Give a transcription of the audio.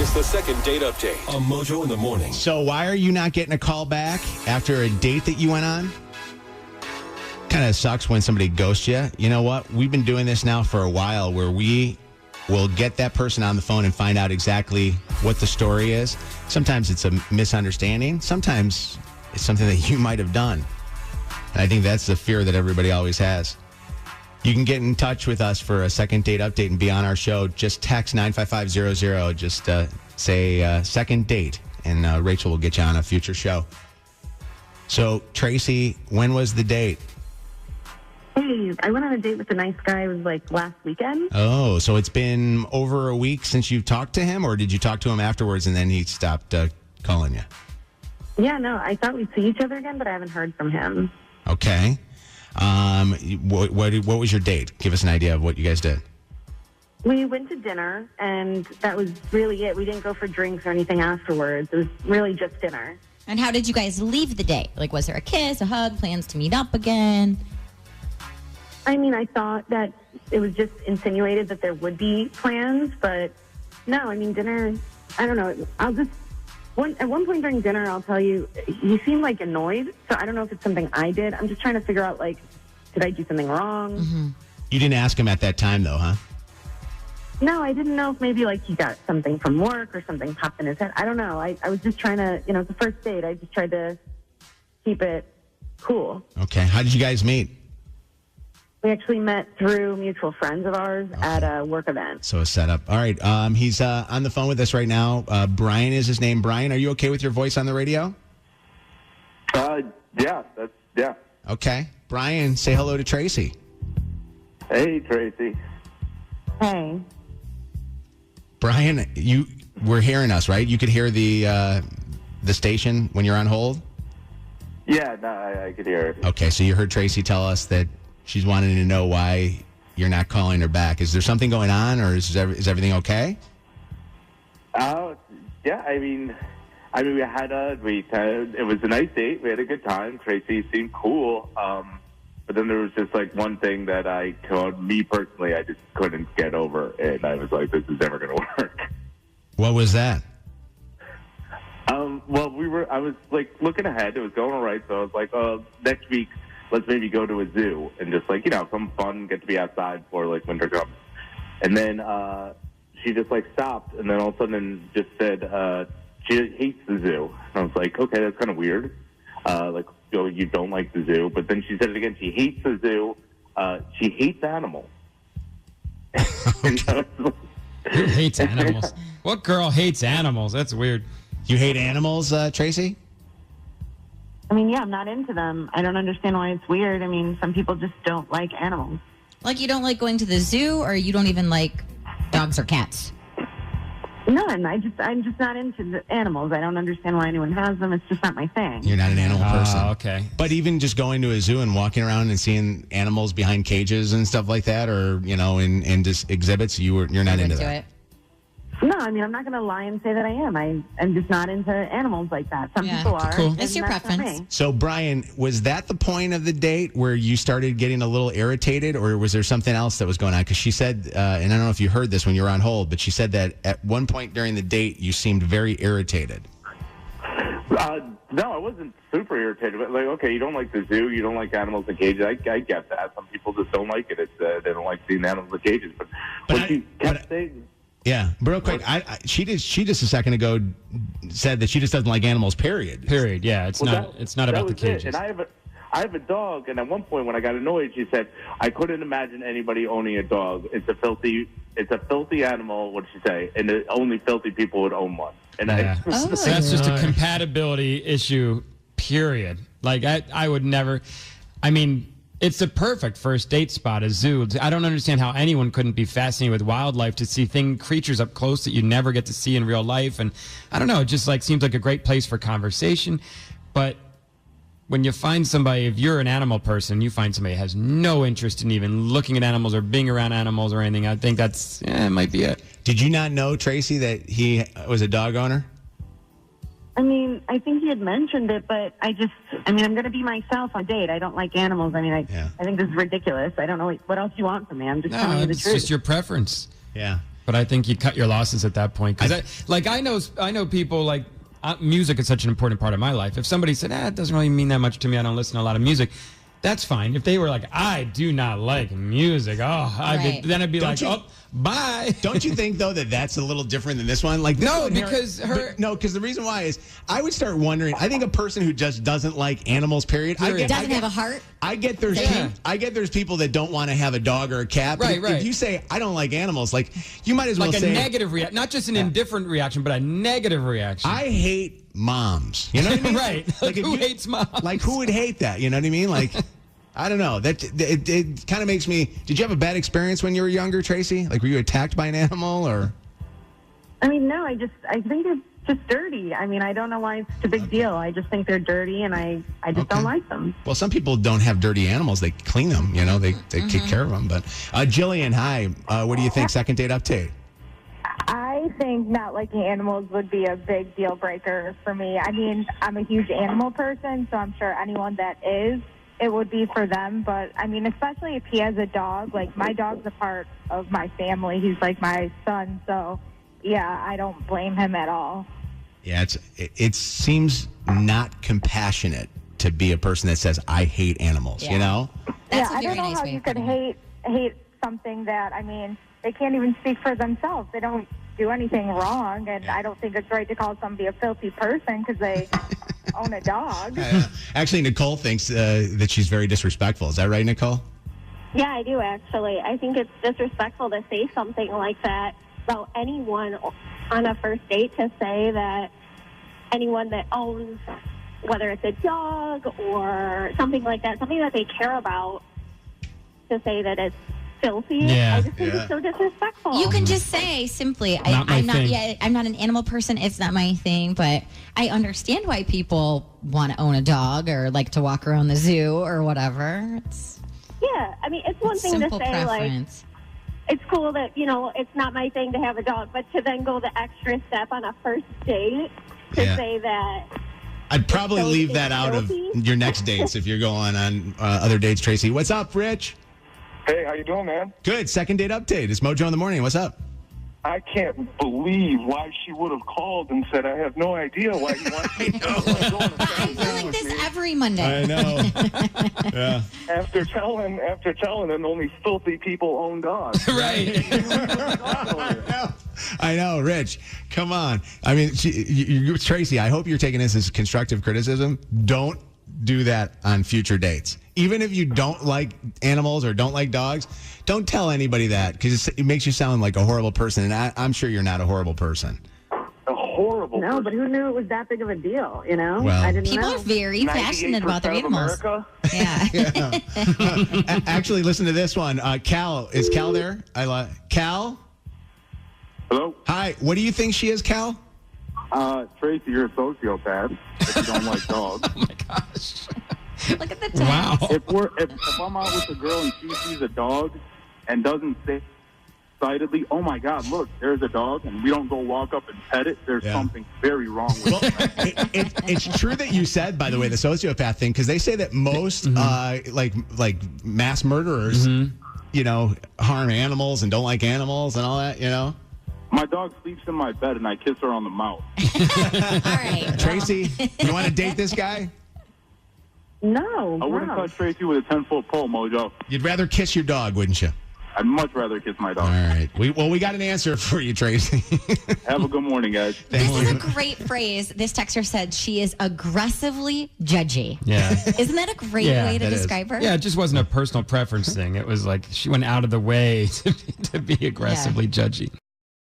It's the second date update on Mojo in the Morning. So why are you not getting a call back after a date that you went on? Kind of sucks when somebody ghosts you. You know what? We've been doing this now for a while where we will get that person on the phone and find out exactly what the story is. Sometimes it's a misunderstanding. Sometimes it's something that you might have done. And I think that's the fear that everybody always has. You can get in touch with us for a second date update and be on our show. Just text 95500. Just say second date, and Rachel will get you on a future show. So, Tracy, when was the date? Hey, I went on a date with a nice guy. It was like last weekend. Oh, so it's been over a week since you've talked to him, or did you talk to him afterwards and then he stopped calling you? Yeah, no, I thought we'd see each other again, but I haven't heard from him. Okay. What was your date? Give us an idea of what you guys did. We went to dinner, and that was really it. We didn't go for drinks or anything afterwards. It was really just dinner. And how did you guys leave the date? Like, was there a kiss, a hug, plans to meet up again? I mean, I thought that it was just insinuated that there would be plans, but no, I mean, dinner, I don't know. At one point during dinner, I'll tell you, he seemed like annoyed, so I don't know if it's something I did. I'm just trying to figure out, like, did I do something wrong? Mm-hmm. You didn't ask him at that time, though, huh? No, I didn't know if maybe, like, he got something from work or something popped in his head. I don't know. I was just trying to, it's the first date. I just tried to keep it cool. Okay. How did you guys meet? We actually met through mutual friends of ours at a work event. So a setup. All right. He's on the phone with us right now. Brian is his name. Brian, are you okay with your voice on the radio? Yeah. Okay. Brian, say hello to Tracy. Hey, Tracy. Hey. Brian, you were hearing us, right? You could hear the station when you're on hold? Yeah, no, I could hear it. Okay, so you heard Tracy tell us that she's wanting to know why you're not calling her back. Is there something going on, or is everything okay? Yeah, I mean, it was a nice date. We had a good time. Tracy seemed cool. But then there was just like one thing that me personally, I just couldn't get over. And I was like, this is never going to work. What was that? Well, I was like looking ahead. It was going all right. So I was like, next week, let's maybe go to a zoo and just like, some fun, get to be outside before like winter comes. And then she just like stopped and then all of a sudden just said she hates the zoo. And I was like, okay, that's kind of weird. You don't like the zoo. But then she said it again. She hates the zoo. She hates animals. Who hates animals? What girl hates animals? That's weird. You hate animals, Tracy? I mean, yeah, I'm not into them. I don't understand why it's weird. I mean, some people just don't like animals. Like, you don't like going to the zoo, or you don't even like dogs or cats? None. I'm just not into the animals. I don't understand why anyone has them. It's just not my thing. You're not an animal person. Okay. But even just going to a zoo and walking around and seeing animals behind cages and stuff like that, or, in just exhibits, you're not into that. No, I mean, I'm not going to lie and say that I am. I'm just not into animals like that. Some people are. Cool. It's your preference. So, Brian, was that the point of the date where you started getting a little irritated, or was there something else that was going on? Because she said, and I don't know if you heard this when you were on hold, but she said that at one point during the date, you seemed very irritated. No, I wasn't super irritated. But okay, you don't like the zoo, you don't like animals in cages. I get that. Some people just don't like it. It's they don't like seeing animals in cages. But what she kept saying. Yeah, but real quick, she just a second ago said that she just doesn't like animals. Period. Yeah, it's not about the cages. And I have a dog, and at one point when I got annoyed, she said, "I couldn't imagine anybody owning a dog. It's a filthy animal." What did she say? And only filthy people would own one. And So that's just a compatibility issue. Period. Like I would never. I mean. It's the perfect first date spot, a zoo. I don't understand how anyone couldn't be fascinated with wildlife to see creatures up close that you never get to see in real life. And I don't know, it just seems like a great place for conversation. But when you find somebody, if you're an animal person, you find somebody who has no interest in even looking at animals or being around animals or anything, I think it might be it. Did you not know, Tracy, that he was a dog owner? I mean, I think he had mentioned it, but I'm going to be myself on a date. I don't like animals. I mean, I think this is ridiculous. I don't know what else you want from me. I'm just telling you the truth. It's just your preference. Yeah. But I think you cut your losses at that point. Because I know people like music is such an important part of my life. If somebody said, it doesn't really mean that much to me, I don't listen to a lot of music, that's fine. If they were like, I do not like music, then I'd be bye. Don't you think, though, that that's a little different than this one? Like, this No, one here- because because the reason why is I would start wondering. I think a person who just doesn't like animals, period. Doesn't have a heart. I get there's there's people that don't want to have a dog or a cat. But Right. If you say I don't like animals, like you might as well like a say negative reaction, not just an indifferent reaction, but a negative reaction. I hate moms. You know what I mean? Right. Like, if who hates moms? Like, who would hate that? You know what I mean? Like, I don't know. That it kind of makes me. Did you have a bad experience when you were younger, Tracy? Like, were you attacked by an animal or? I mean, no, I think it's just dirty. I mean, I don't know why it's such a big deal. I just think they're dirty, and I just don't like them. Well, some people don't have dirty animals. They clean them. You know, they take care of them. But Jillian, hi. What do you think? Second date update. I think not liking animals would be a big deal breaker for me. I mean, I'm a huge animal person, so I'm sure anyone that is, it would be for them. But, I mean, especially if he has a dog. Like, my dog's a part of my family. He's like my son. So, yeah, I don't blame him at all. Yeah, it seems not compassionate to be a person that says, I hate animals, you know? That's I don't know how you could hate something that, I mean, they can't even speak for themselves. They don't do anything wrong, and I don't think it's right to call somebody a filthy person because they own a dog. Actually, Nicole thinks that she's very disrespectful. Is that right, Nicole? Yeah, I do, actually. I think it's disrespectful to say something like that about anyone on a first date, to say that anyone that owns, whether it's a dog or something like that, something that they care about, to say that it's filthy. Yeah. I just think it's so disrespectful. You can just say simply, Not my I'm not thing. yet. I'm not an animal person. It's not my thing. But I understand why people want to own a dog or like to walk around the zoo or whatever. Yeah, I mean, it's one thing to simple say, preference. it's cool that, it's not my thing to have a dog, but to then go the extra step on a first date to say that. I'd probably So leave it's that out of filthy? your next dates if you're going on other dates, Tracy. What's up, Rich? Hey, how you doing, man? Good. Second date update. It's Mojo in the morning. What's up? I can't believe why she would have called and said, I have no idea why you want me to I feel like this every Monday. I know. Yeah. After telling them only filthy people own dogs. Right. I know, Rich. Come on. I mean, Tracy, I hope you're taking this as constructive criticism. Don't do that on future dates. Even if you don't like animals or don't like dogs, don't tell anybody that because it makes you sound like a horrible person. And I'm sure you're not a horrible person. A horrible No, person. but who knew it was that big of a deal, you know? Well- I didn't People know. are very passionate about their 98% of animals. America? Yeah. Actually, listen to this one. Cal, is Cal there? Cal? Hello? Hi. What do you think she is, Cal? Tracy, you're a sociopath if you don't like dogs. Oh, my gosh. Look at the text. Wow. If I'm out with a girl and she sees a dog and doesn't say excitedly, oh my God, look, there's a dog, and we don't go walk up and pet it, there's something very wrong with Well, it's true that you said, by the way, the sociopath thing, because they say that most like mass murderers, harm animals and don't like animals and all that, My dog sleeps in my bed, and I kiss her on the mouth. All right. Tracy, you want to date this guy? No. I wouldn't touch Tracy with a 10-foot pole, Mojo. You'd rather kiss your dog, wouldn't you? I'd much rather kiss my All dog. right. We got an answer for you, Tracy. Have a good morning, guys. This is a great phrase. This texter said she is aggressively judgy. Yeah. Isn't that a great Yeah, way to that is. describe her? Yeah, it just wasn't a personal preference thing. It was like she went out of the way to be aggressively judgy.